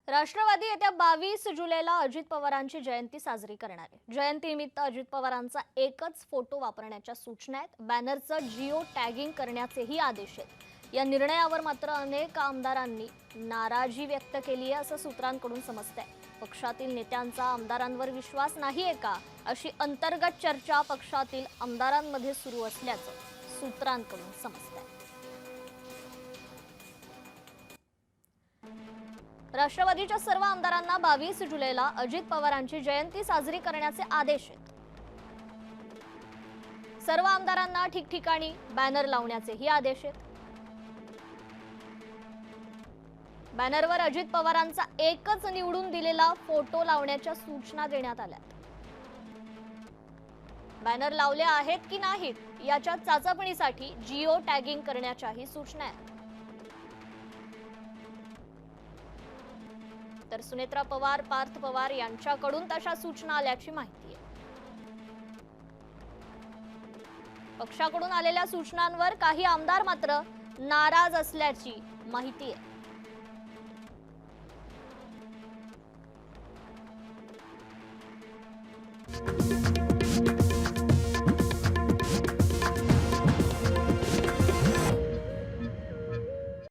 राष्ट्रवादी येत्या 22 जुलैला अजित पवारांची जयंती साजरी करणार आहे। जयंतीनिमित्त अजित पवारांचा एकच फोटो वापरण्याच्या सूचना आहेत। बॅनरचं जिओ टॅगिंग करण्याचेही आदेश आहेत। या निर्णयावर मात्र अनेक आमदारांनी नाराजी व्यक्त केली आहे असं सूत्रांकडून समजतंय। पक्षातील नेत्यांचा आमदारांवर विश्वास नाहीये का अशी अंतर्गत चर्चा पक्षातील आमदारांमध्ये सुरू असल्याचं सूत्रांकडून समजतंय। राष्ट्रवादीच्या सर्व आमदारांना 22 जुलैला अजित पवारांची जयंती साजरी करण्याचे आदेश आहेत। सर्व आमदारांना ठिकठिकाणी बॅनर लावण्याचेही आदेश आहेत। बॅनरवर अजित पवारांचा एकच निवडून दिलेला फोटो लावण्याच्या सूचना देण्यात आल्या। बॅनर लावले आहेत की नाहीत याच्या चाचपणीसाठी जिओ टॅगिंग करण्याच्याही सूचना आहेत। तर सुनेत्रा पवार, पार्थ पवार यांच्याकडून तशा सूचना आल्याची माहिती आहे। पक्षाकडून आलेल्या सूचनांवर काही आमदार मात्र नाराज असल्याची माहिती आहे।